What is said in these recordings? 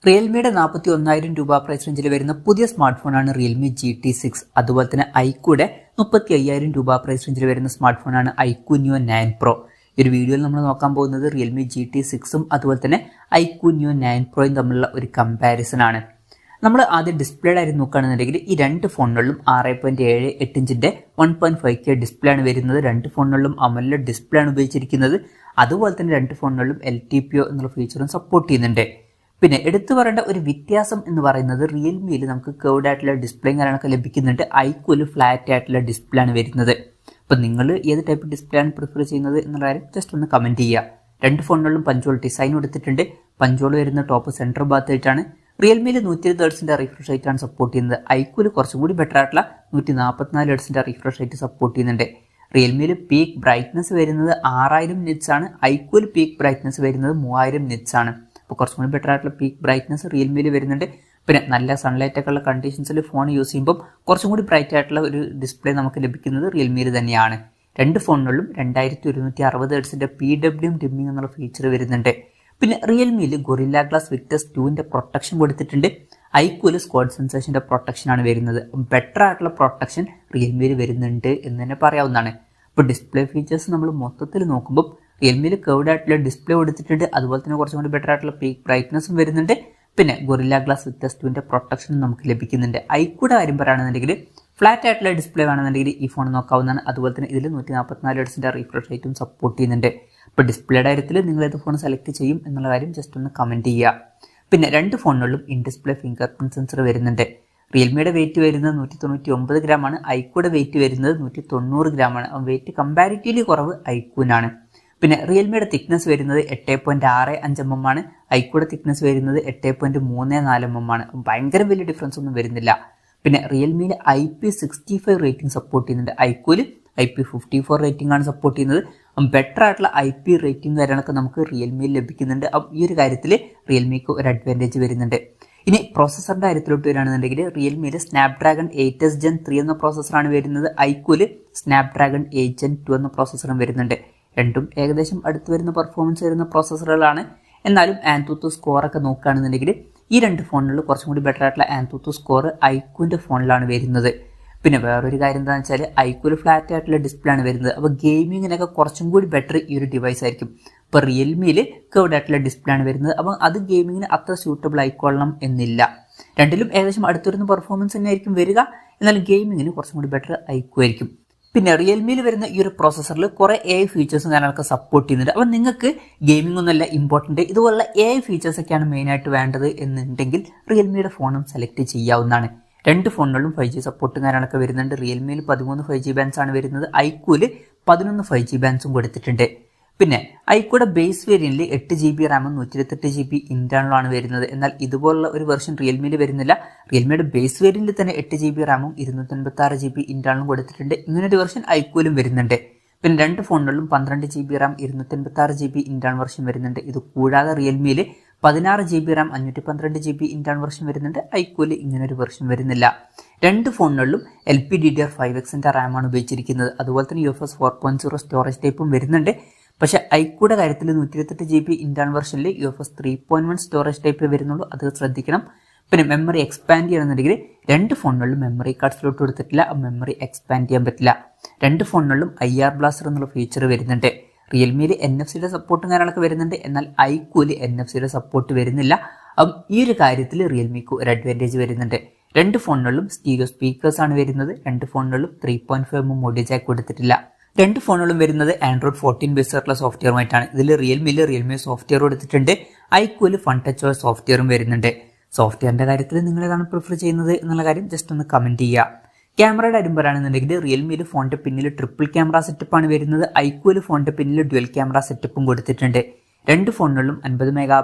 റിയൽമിയുടെ 41,000 രൂപ പ്രൈസ് റേഞ്ചിൽ വരുന്ന പുതിയ സ്മാർട്ട് ഫോണാണ് റിയൽമി GT6. അതുപോലെ തന്നെ ഐക്യൂടെ 35,000 രൂപ പ്രൈസ് റേഞ്ചിൽ വരുന്ന സ്മാർട്ട് ഫോണാണ് ഐക്യു ന്യൂ 9 Pro. ഈ ഒരു വീഡിയോയിൽ നമ്മൾ നോക്കാൻ പോകുന്നത് റിയൽമി GT6ഉം അതുപോലെ തന്നെ ഐക്യു ന്യൂ 9 Proയും തമ്മിലുള്ള ഒരു കമ്പാരിസൺ ആണ്. നമ്മൾ ആദ്യം ഡിസ്പ്ലേയുടെ കാര്യം നോക്കുകയാണെന്നുണ്ടെങ്കിൽ ഈ രണ്ട് ഫോണുകളിലും 6.78 ഇഞ്ചിന്റെ 1.5K ഡിസ്പ്ലേ ആണ് വരുന്നത്. രണ്ട് ഫോണുകളിലും AMOLED ഡിസ്പ്ലേ ആണ് ഉപയോഗിച്ചിരിക്കുന്നത്. അതുപോലെ തന്നെ രണ്ട് ഫോണുകളിലും LTPO എന്നുള്ള ഫീച്ചറും സപ്പോർട്ട് ചെയ്യുന്നുണ്ട്. പിന്നെ എടുത്തു പറയേണ്ട ഒരു വ്യത്യാസം എന്ന് പറയുന്നത് റിയൽമിയിൽ നമുക്ക് കേർവ്ഡ് ആയിട്ടുള്ള ഡിസ്പ്ലേയും കാര്യങ്ങളൊക്കെ ലഭിക്കുന്നുണ്ട്. ഐക്യൂവിൽ ഫ്ലാറ്റ് ആയിട്ടുള്ള ഡിസ്പ്ലേ ആണ് വരുന്നത്. അപ്പോൾ നിങ്ങൾ ഏത് ടൈപ്പ് ഡിസ്പ്ലേ ആണ് പ്രിഫർ ചെയ്യുന്നത് എന്നുള്ള കാര്യം ജസ്റ്റ് ഒന്ന് കമൻറ്റ് ചെയ്യുക. രണ്ട് ഫോണുകളിലും പഞ്ചോൾ ഡിസൈൻ കൊടുത്തിട്ടുണ്ട്. പഞ്ചോൾ വരുന്ന ടോപ്പ് സെൻറ്റർ ഭാഗത്തായിട്ടാണ്. റിയൽമിയിൽ 120 ഹെർട്സിന്റെ റിഫ്രഷ് റേറ്റ് ആണ് സപ്പോർട്ട് ചെയ്യുന്നത്. ഐക്യൂവിൽ കുറച്ചും കൂടി ബെറ്റർ ആയിട്ടുള്ള 144 ഹെർട്സിന്റെ റിഫ്രഷ് റേറ്റ് സപ്പോർട്ട് ചെയ്യുന്നുണ്ട്. റിയൽമിയിൽ പീക്ക് ബ്രൈറ്റ്നസ് വരുന്നത് 6000 നിറ്റ്സ് ആണ്. ഐക്യൂവിൽ പീക്ക് ബ്രൈറ്റ്നസ് വരുന്നത് 3000 നിറ്റ്സ് ആണ്. അപ്പോൾ കുറച്ചും കൂടി ബെറ്റർ ആയിട്ടുള്ള പീക്ക് ബ്രൈറ്റ്നസ് റിയൽമിയിൽ വരുന്നുണ്ട്. പിന്നെ നല്ല സൺലൈറ്റ് ഒക്കെ ഉള്ള കണ്ടീഷൻസിൽ ഫോൺ യൂസ് ചെയ്യുമ്പോൾ കുറച്ചും കൂടി ബ്രൈറ്റ് ആയിട്ടുള്ള ഒരു ഡിസ്പ്ലേ നമുക്ക് ലഭിക്കുന്നത് റിയൽമിയിൽ തന്നെയാണ്. രണ്ട് ഫോണുകളിലും 2160 ഹെർട്സിന്റെ PWM ഡിമ്മിംഗ് എന്നുള്ള ഫീച്ചർ വരുന്നുണ്ട്. പിന്നെ റിയൽമിയിൽ ഗൊറില്ല ഗ്ലാസ് വിക്ടസ് 2ന്റെ പ്രൊട്ടക്ഷൻ കൊടുത്തിട്ടുണ്ട്. ഐക്യൂവിൽ സ്ക്വാഡ് സെൻസേഷന്റെ പ്രൊട്ടക്ഷൻ ആണ് വരുന്നത്. ബെറ്റർ ആയിട്ടുള്ള പ്രൊട്ടക്ഷൻ റിയൽമിയിൽ വരുന്നുണ്ട് എന്ന് തന്നെ പറയാവുന്നതാണ്. ഇപ്പോൾ ഡിസ്പ്ലേ ഫീച്ചേഴ്സ് നമ്മൾ മൊത്തത്തിൽ നോക്കുമ്പോൾ റിയൽമിയിൽ കേർവ്ഡ് ആയിട്ടുള്ള ഡിസ്പ്ലേ കൊടുത്തിട്ടുണ്ട്. അതുപോലെ തന്നെ കുറച്ചും കൂടി ബെറ്റർ ആയിട്ടുള്ള പീക്ക് ബ്രൈറ്റ്നസും വരുന്നുണ്ട്. പിന്നെ ഗൊറില്ല ഗ്ലാസ് വിക്ടസ് 2ന്റെ പ്രൊട്ടക്ഷനും നമുക്ക് ലഭിക്കുന്നുണ്ട്. ഐക്യൂടെ കാര്യം പറയുകയാണെന്നുണ്ടെങ്കിൽ ഫ്ലാറ്റ് ആയിട്ടുള്ള ഡിസ്പ്ലേ വേണമെന്നുണ്ടെങ്കിൽ ഈ ഫോൺ നോക്കാവുന്നതാണ്. അതുപോലെ തന്നെ ഇതിൽ 144 ഹെർട്സിന്റെ റിഫ്രഷ് റേറ്റും സപ്പോർട്ട് ചെയ്യുന്നുണ്ട്. ഇപ്പോൾ ഡിസ്പ്ലേയുടെ കാര്യത്തിൽ നിങ്ങൾ ഏത് ഫോൺ സെലക്ട് ചെയ്യും എന്നുള്ള കാര്യം ജസ്റ്റ് ഒന്ന് കമൻറ്റ് ചെയ്യുക. പിന്നെ രണ്ട് ഫോണുകളിലും in display fingerprint sensor വരുന്നുണ്ട്. റിയൽമിയുടെ വെയിറ്റ് വരുന്നത് 199 ഗ്രാമാണ്. ഐക്യൂടെ വെയിറ്റ് വരുന്നത് 190 ഗ്രാമാണ്. വെയിറ്റ് കമ്പാരിറ്റീവ്ലി കുറവ് ഐക്യൂനാണ്. പിന്നെ റിയൽമിയുടെ തിക്നെസ് വരുന്നത് 8.65 mm ആണ്. ഐക്യൂടെ തിക്നെസ് വരുന്നത് 8.34 mm ആണ്. ഭയങ്കര വലിയ ഡിഫറൻസ് ഒന്നും വരുന്നില്ല. പിന്നെ റിയൽമിയിൽ IP65 റേറ്റിംഗ് സപ്പോർട്ട് ചെയ്യുന്നുണ്ട്. ഐക്യൂവിൽ IP54 റേറ്റിംഗ് ആണ് സപ്പോർട്ട് ചെയ്യുന്നത്. ബെറ്റർ ആയിട്ടുള്ള IP റേറ്റിംഗ് കാര്യങ്ങളൊക്കെ നമുക്ക് റിയൽമിയിൽ ലഭിക്കുന്നുണ്ട്. ഈ ഒരു കാര്യത്തിൽ റിയൽമിക്ക് ഒരു അഡ്വാൻറ്റേജ് വരുന്നുണ്ട്. ഇനി പ്രോസസ്സറിന്റെ കാര്യത്തിലോട്ട് വരികയാണെന്നുണ്ടെങ്കിൽ റിയൽമിയിൽ സ്നാപ്ഡ്രാഗൺ 8s Gen 3 എന്ന പ്രോസസ്സറാണ് വരുന്നത്. ഐക്യൂവിൽ സ്നാപ്ഡ്രാഗൺ 8 Gen 2 എന്ന പ്രോസസ്സറും വരുന്നുണ്ട്. രണ്ടും ഏകദേശം അടുത്ത് വരുന്ന പെർഫോമൻസ് വരുന്ന പ്രോസസ്സറുകളാണ്. എന്നാലും ആൻതൂത്ത് സ്കോർ ഒക്കെ നോക്കുകയാണെന്നുണ്ടെങ്കിൽ ഈ രണ്ട് ഫോണുകളിൽ കുറച്ചും കൂടി ബെറ്റർ ആയിട്ടുള്ള ആൻതൂത്ത് സ്കോർ ഐക്യൂവിന്റെ ഫോണിലാണ് വരുന്നത്. പിന്നെ വേറൊരു കാര്യം എന്താണെന്ന് വെച്ചാൽ ഐക്യൂവിൽ ഫ്ലാറ്റ് ആയിട്ടുള്ള ഡിസ്പ്ലേ ആണ് വരുന്നത്. അപ്പോൾ ഗെയിമിങ്ങിനൊക്കെ കുറച്ചും കൂടി ബെറ്റർ ഈ ഒരു ഡിവൈസ് ആയിരിക്കും. ഇപ്പോൾ റിയൽമിയിൽ കേർവ്ഡ് ആയിട്ടുള്ള ഡിസ്പ്ലേ ആണ് വരുന്നത്. അപ്പോൾ അത് ഗെയിമിങ്ങിന് അത്ര സ്യൂട്ടബിൾ ആയിക്കൊള്ളണം എന്നില്ല. രണ്ടിലും ഏകദേശം അടുത്തുവരുന്ന പെർഫോമൻസ് തന്നെ ആയിരിക്കും വരിക. എന്നാൽ ഗെയിമിങ്ങിന് കുറച്ചും കൂടി ബെറ്റർ ഐക്യു ആയിരിക്കും. പിന്നെ റിയൽമിയിൽ വരുന്ന ഈ ഒരു പ്രോസസ്സറിൽ കുറേ AI ഫീച്ചേഴ്സും കാര്യങ്ങളൊക്കെ സപ്പോർട്ട് ചെയ്യുന്നുണ്ട്. അപ്പോൾ നിങ്ങൾക്ക് ഗെയിമിംഗ് ഒന്നുമല്ല ഇമ്പോർട്ടൻറ്റ്, ഇതുപോലുള്ള AI ഫീച്ചേഴ്സ് ഒക്കെയാണ് മെയിനായിട്ട് വേണ്ടത് എന്നുണ്ടെങ്കിൽ റിയൽമിയുടെ ഫോണും സെലക്ട് ചെയ്യാവുന്നതാണ്. രണ്ട് ഫോണുകളിലും 5G സപ്പോർട്ടും കാര്യങ്ങളൊക്കെ വരുന്നുണ്ട്. റിയൽമിയിൽ 13 5G ബാൻഡ്സ് ആണ് വരുന്നത്. ഐക്യൂവിൽ 11 5G ബാൻഡ്സും കൊടുത്തിട്ടുണ്ട്. പിന്നെ ഐക്യൂടെ ബേസ് വേരിയന്റിൽ 8GB റാമും 128GB ഇന്റേണലും ആണ് വരുന്നത്. എന്നാൽ ഇതുപോലുള്ള ഒരു വെർഷൻ റിയൽമിയിൽ വരുന്നില്ല. റിയൽമിയുടെ ബേസ് വേരിയന്റിൽ തന്നെ 8GB റാമും 256GB ഇന്റേണലും കൊടുത്തിട്ടുണ്ട്. ഇങ്ങനൊരു വെർഷൻ ഐക്യൂവിലും വരുന്നുണ്ട്. പിന്നെ രണ്ട് ഫോണുകളിലും 12GB Ram 256GB internal version വരുന്നുണ്ട്. ഇത് കൂടാതെ റിയൽമിയിൽ 16GB Ram 512GB internal version വരുന്നുണ്ട്. ഐക്യൂവിൽ ഇങ്ങനൊരു വെർഷൻ വരുന്നില്ല. രണ്ട് ഫോണുകളിലും LPDDR5Xന്റെ റാമാണ് ഉപയോഗിച്ചിരിക്കുന്നത്. അതുപോലെ തന്നെ UFS 4.0 സ്റ്റോറേജ് ടൈപ്പും വരുന്നുണ്ട്. പക്ഷേ ഐക്യൂടെ കാര്യത്തിൽ 128GB ഇന്റേണൽ വെർഷനിൽ UFS 3.1 സ്റ്റോറേജ് ടൈപ്പ് വരുന്നുള്ളൂ. അത് ശ്രദ്ധിക്കണം. പിന്നെ മെമ്മറി എക്സ്പാൻഡ് ചെയ്യണമെന്നുണ്ടെങ്കിൽ രണ്ട് ഫോണുകളിലും മെമ്മറി കാർഡ് സ്ലോട്ട് കൊടുത്തിട്ടില്ല. മെമ്മറി എക്സ്പാൻഡ് ചെയ്യാൻ പറ്റില്ല. രണ്ട് ഫോണുകളിലും IR ബ്ലാസ്റ്റർ എന്നുള്ള ഫീച്ചർ വരുന്നുണ്ട്. റിയൽമിയിൽ NFC-യുടെ സപ്പോർട്ടും കാര്യങ്ങളൊക്കെ വരുന്നുണ്ട്. എന്നാൽ ഐക്യൂവിൽ NFC-യുടെ സപ്പോർട്ട് വരുന്നില്ല. ഈ ഒരു കാര്യത്തിൽ റിയൽമിക്ക് ഒരു അഡ്വാൻറ്റേജ് വരുന്നുണ്ട്. രണ്ട് ഫോണുകളിലും സ്റ്റീരിയോ സ്പീക്കേഴ്സ് ആണ് വരുന്നത്. രണ്ട് ഫോണുകളിലും 3.5mm ഓഡിയോ ജാക്ക് കൊടുത്തിട്ടില്ല. രണ്ട് ഫോണുകളും വരുന്നത് Android 14 ബേസ് ആയിട്ടുള്ള സോഫ്റ്റ്വെയറുമായിട്ടാണ്. ഇതിൽ റിയൽമി സോഫ്റ്റ്വെയർ കൊടുത്തിട്ടുണ്ട്. ഐക്യൂവിൽ FunTouchOS സോഫ്റ്റ്വെയറും വരുന്നുണ്ട്. സോഫ്റ്റ്വെയറിന്റെ കാര്യത്തിൽ നിങ്ങൾ ഏതാണ് പ്രിഫർ ചെയ്യുന്നത് എന്നുള്ള കാര്യം ജസ്റ്റ് ഒന്ന് കമന്റ് ചെയ്യുക. ക്യാമറയുടെ കാര്യം പറയുകയാണെന്നുണ്ടെങ്കിൽ റിയൽമിയിൽ ഫോണിന്റെ പിന്നിൽ ട്രിപ്പിൾ ക്യാമറ സെറ്റപ്പാണ് വരുന്നത്. ഐക്യൂവിൽ ഫോണിന്റെ പിന്നിൽ ഡ്യുവൽ ക്യാമറ സെറ്റപ്പും കൊടുത്തിട്ടുണ്ട്. രണ്ട് ഫോണുകളിലും 50 മെഗാ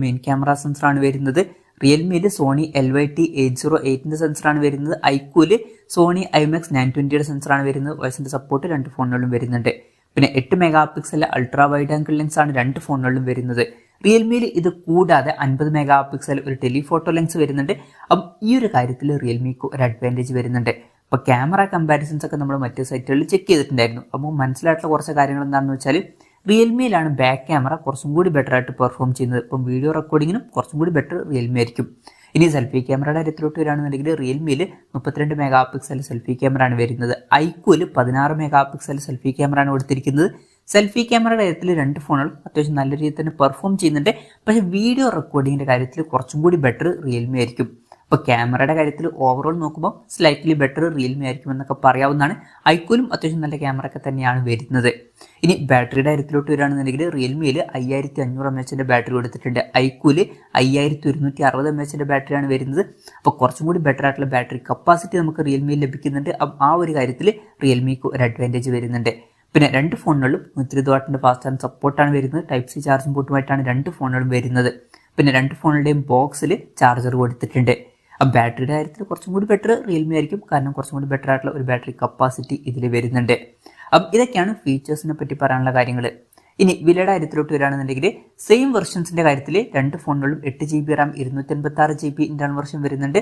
മെയിൻ ക്യാമറ സെൻസറാണ് വരുന്നത്. റിയൽമിയിൽ സോണി LYT808ന്റെ സെൻസറാണ് വരുന്നത്. ഐക്യൂവിൽ സോണി IMX 920യുടെ സെൻസറാണ് വരുന്നത്. വോയിസിന്റെ സപ്പോർട്ട് രണ്ട് ഫോണുകളിലും വരുന്നുണ്ട്. പിന്നെ 8 mega ultra wide angle lens ആണ് രണ്ട് ഫോണുകളിലും വരുന്നത്. റിയൽമിയിൽ ഇത് കൂടാതെ 50 മെഗാ ഒരു ടെലിഫോട്ടോ ലെൻസ് വരുന്നുണ്ട്. അപ്പം ഈ ഒരു കാര്യത്തിൽ റിയൽമിക്ക് ഒരു അഡ്വാൻറ്റേജ് വരുന്നുണ്ട്. അപ്പോൾ ക്യാമറ കമ്പാരിസൺസ് ഒക്കെ നമ്മൾ മറ്റു സൈറ്റുകളിൽ ചെക്ക് ചെയ്തിട്ടുണ്ടായിരുന്നു. അപ്പോൾ മനസ്സിലായിട്ടുള്ള കുറച്ച് കാര്യങ്ങൾ എന്താണെന്ന് വെച്ചാൽ റിയൽമിയിലാണ് ബാക്ക് ക്യാമറ കുറച്ചും കൂടി ബെറ്റർ ആയിട്ട് പെർഫോം ചെയ്യുന്നത്. ഇപ്പം വീഡിയോ റെക്കോർഡിങ്ങിനും കുറച്ചും കൂടി ബെറ്റർ റിയൽമി ആയിരിക്കും. ഇനി സെൽഫി ക്യാമറയുടെ കാര്യത്തിലോട്ട് വരികയാണെന്നുണ്ടെങ്കിൽ റിയൽമിയിൽ 32 മെഗാ പിക്സൽ സെൽഫി ക്യാമറ ആണ് വരുന്നത്. ഐക്യൂവിൽ 16 മെഗാ പിക്സൽ സെൽഫി ക്യാമറ ആണ് കൊടുത്തിരിക്കുന്നത്. സെൽഫി ക്യാമറയുടെ കാര്യത്തിൽ രണ്ട് ഫോണുകളും അത്യാവശ്യം നല്ല രീതിയിൽ തന്നെ പെർഫോം ചെയ്യുന്നുണ്ട്. പക്ഷേ വീഡിയോ റെക്കോർഡിങ്ങിന്റെ കാര്യത്തിൽ കുറച്ചും കൂടി ബെറ്റർ റിയൽമി ആയിരിക്കും. അപ്പോൾ ക്യാമറയുടെ കാര്യത്തിൽ ഓവറോൾ നോക്കുമ്പോൾ സ്ലൈറ്റ്ലി ബെറ്റർ റിയൽമി ആയിരിക്കും എന്നൊക്കെ പറയാവുന്നതാണ്. ഐക്യൂലും അത്യാവശ്യം നല്ല ക്യാമറ ഒക്കെ തന്നെയാണ് വരുന്നത്. ഇനി ബാറ്ററിയുടെ കാര്യത്തിലോട്ട് വരികയാണെന്നുണ്ടെങ്കിൽ റിയൽമിയിൽ 5500 mAh ബാറ്ററി കൊടുത്തിട്ടുണ്ട്. ഐക്യൂല് 5160 mAh ബാറ്ററിയാണ് വരുന്നത്. അപ്പോൾ കുറച്ചും കൂടി ബെറ്റർ ആയിട്ടുള്ള ബാറ്ററി കപ്പാസിറ്റി നമുക്ക് റിയൽമിയിൽ ലഭിക്കുന്നുണ്ട്. ആ ഒരു കാര്യത്തിൽ റിയൽമിക്ക് ഒരു അഡ്വാൻറ്റേജ് വരുന്നുണ്ട്. പിന്നെ രണ്ട് ഫോണുകളിലും 120 വാട്ടിന്റെ ഫാസ്റ്റ് ചാർജ് സപ്പോർട്ടാണ് വരുന്നത്. ടൈപ്പ് സി ചാർജിംഗ് പോർട്ടുമായിട്ടാണ് രണ്ട് ഫോണുകളും വരുന്നത്. പിന്നെ രണ്ട് ഫോണുകളുടെയും ബോക്സിൽ ചാർജർ കൊടുത്തിട്ടുണ്ട്. ബാറ്ററിയുടെ കാര്യത്തിൽ കുറച്ചും കൂടി ബെറ്റർ റിയൽമി ആയിരിക്കും, കാരണം കുറച്ചും കൂടി ബെറ്റർ ആയിട്ടുള്ള ഒരു ബാറ്ററി കപ്പാസിറ്റി ഇതിൽ വരുന്നുണ്ട്. ഇതൊക്കെയാണ് ഫീച്ചേഴ്സിനെ പറ്റി പറയാനുള്ള കാര്യങ്ങൾ. ഇനി വിലയുടെ കാര്യത്തിലോട്ട് വരികയാണെന്നുണ്ടെങ്കിൽ സെയിം വെർഷൻസിന്റെ കാര്യത്തിൽ രണ്ട് ഫോണുകളിലും 8GB Ram 256GB internal version വരുന്നുണ്ട്.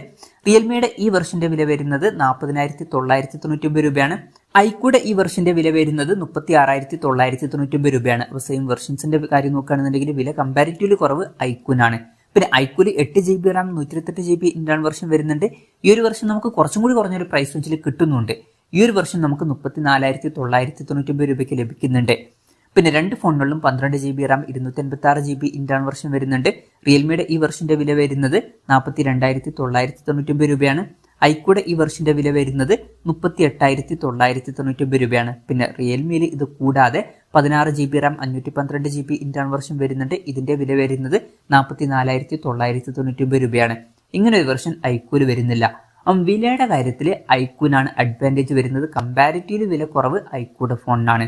റിയൽമിയുടെ ഈ വെർഷന്റെ വില വരുന്നത് 40,999 രൂപയാണ്. ഐക്യൂടെ ഈ വെർഷന്റെ വില വരുന്നത് 36,999 രൂപയാണ്. അപ്പോൾ സെയിം വെർഷൻസിന്റെ കാര്യം നോക്കുകയാണെന്നുണ്ടെങ്കിൽ വില കമ്പാരിറ്റീവ്ലി കുറവ് ഐക്യൂനാണ്. പിന്നെ ഐക്യൂല് 8GB Ram 128GB internal version വരുന്നുണ്ട്. ഈ ഒരു വെർഷൻ നമുക്ക് കുറച്ചും കൂടി കുറഞ്ഞൊരു പ്രൈസ് റേഞ്ചിൽ കിട്ടുന്നുണ്ട്. ഈ ഒരു വെർഷൻ നമുക്ക് 34,999 രൂപയ്ക്ക് ലഭിക്കുന്നുണ്ട്. പിന്നെ രണ്ട് ഫോണുകളിലും 12GB Ram 256GB internal version വരുന്നുണ്ട്. റിയൽമിയുടെ ഈ വെർഷന്റെ വില വരുന്നത് 42,999 രൂപയാണ്. ഐക്യൂടെ ഈ വെർഷന്റെ വില വരുന്നത് 38,999 രൂപയാണ്. പിന്നെ റിയൽമിയിൽ ഇത് കൂടാതെ 16GB Ram 512GB internal version വരുന്നുണ്ട്. ഇതിന്റെ വില വരുന്നത് 44,999 രൂപയാണ്. ഇങ്ങനെ ഒരു വെർഷൻ ഐക്യൂല് വരുന്നില്ല. വിലയുടെ കാര്യത്തിൽ ഐക്യൂനാണ് അഡ്വാൻറ്റേജ് വരുന്നത്. കമ്പാരിറ്റീവ്ലി വില കുറവ് ഐക്യൂടെ ഫോണിനാണ്.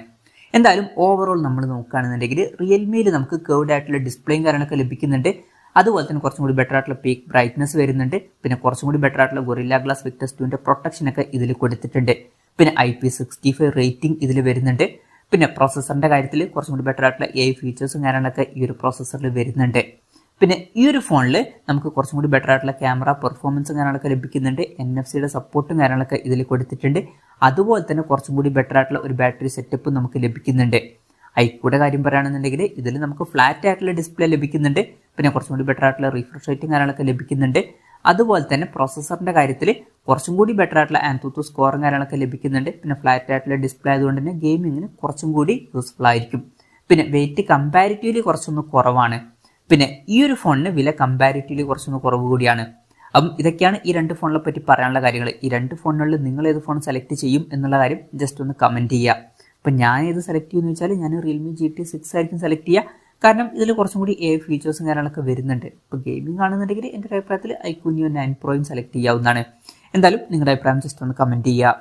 എന്തായാലും ഓവറോൾ നമ്മൾ നോക്കുകയാണെന്നുണ്ടെങ്കിൽ റിയൽമിയിൽ നമുക്ക് കേർവ്ഡ് ആയിട്ടുള്ള ഡിസ്പ്ലേയും കാര്യങ്ങളൊക്കെ ലഭിക്കുന്നുണ്ട്. അതുപോലെ തന്നെ കുറച്ചും കൂടി ബെറ്റർ ആയിട്ടുള്ള പീക്ക് ബ്രൈറ്റ്നസ് വരുന്നുണ്ട്. പിന്നെ കുറച്ചും കൂടി ബെറ്റർ ആയിട്ടുള്ള ഗൊറില്ല ഗ്ലാസ് വിക്ടസ് 2ന്റെ പ്രൊട്ടക്ഷനൊക്കെ ഇതിൽ കൊടുത്തിട്ടുണ്ട്. പിന്നെ IP65 റേറ്റിംഗ് ഇതിൽ വരുന്നുണ്ട്. പിന്നെ പ്രോസസ്സറിന്റെ കാര്യത്തിൽ കുറച്ചും കൂടി ബെറ്റർ ആയിട്ടുള്ള AI ഫീച്ചേഴ്സും കാര്യങ്ങളൊക്കെ ഈ ഒരു പ്രോസസ്സറിൽ വരുന്നുണ്ട്. പിന്നെ ഈ ഒരു ഫോണിൽ നമുക്ക് കുറച്ചും കൂടി ബെറ്റർ ആയിട്ടുള്ള ക്യാമറ പെർഫോമൻസും കാര്യങ്ങളൊക്കെ ലഭിക്കുന്നുണ്ട്. NFC-യുടെ സപ്പോർട്ടും കാര്യങ്ങളൊക്കെ ഇതിൽ കൊടുത്തിട്ടുണ്ട്. അതുപോലെ തന്നെ കുറച്ചും കൂടി ബെറ്റർ ആയിട്ടുള്ള ഒരു ബാറ്ററി സെറ്റപ്പ് നമുക്ക് ലഭിക്കുന്നുണ്ട്. ഐക്യൂടെ കാര്യം പറയുകയാണെന്നുണ്ടെങ്കിൽ ഇതിൽ നമുക്ക് ഫ്ലാറ്റ് ആയിട്ടുള്ള ഡിസ്പ്ലേ ലഭിക്കുന്നുണ്ട്. പിന്നെ കുറച്ചും കൂടി ബെറ്റർ ആയിട്ടുള്ള റിഫ്രഷ് റേറ്റും കാര്യങ്ങളൊക്കെ ലഭിക്കുന്നുണ്ട്. അതുപോലെ തന്നെ പ്രോസസ്സറിന്റെ കാര്യത്തിൽ കുറച്ചും കൂടി ബെറ്റർ ആയിട്ടുള്ള ANTUTU സ്കോറും കാര്യങ്ങളൊക്കെ ലഭിക്കുന്നുണ്ട്. പിന്നെ ഫ്ലാറ്റ് ആയിട്ടുള്ള ഡിസ്പ്ലേ ആയതുകൊണ്ട് തന്നെ ഗെയിമിങ്ങിന് കുറച്ചും കൂടി യൂസ്ഫുൾ ആയിരിക്കും. പിന്നെ വെയിറ്റ് കമ്പാരിറ്റീവ്ലി കുറച്ചൊന്ന് കുറവാണ്. പിന്നെ ഈ ഒരു ഫോണിന് വില കമ്പാരിറ്റീവ്ലി കുറച്ചൊന്ന് കുറവ് കൂടിയാണ്. ഇതൊക്കെയാണ് ഈ രണ്ട് ഫോണിനെ പറ്റി പറയാനുള്ള കാര്യങ്ങൾ. ഈ രണ്ട് ഫോണുകളിൽ നിങ്ങൾ ഏത് ഫോൺ സെലക്ട് ചെയ്യും എന്നുള്ള കാര്യം ജസ്റ്റ് ഒന്ന് കമന്റ് ചെയ്യുക. അപ്പം ഞാൻ ഏത് സെലക്ട് ചെയ്യുമെന്ന് വെച്ചാൽ ഞാൻ റിയൽമി GT6 ആയിരിക്കും സെലക്ട് ചെയ്യുക. കാരണം ഇതിൽ കുറച്ചും കൂടി AI ഫീച്ചേഴ്സും കാര്യങ്ങളൊക്കെ വരുന്നുണ്ട്. ഇപ്പോൾ ഗെയിമിംഗ് ആണെന്നുണ്ടെങ്കിൽ എൻ്റെ അഭിപ്രായത്തിൽ iQOO Neo 9 Proയും സെലക്ട് ചെയ്യാവുന്നതാണ്. എന്തായാലും നിങ്ങളുടെ അഭിപ്രായം ജസ്റ്റ് ഒന്ന് കമന്റ് ചെയ്യുക.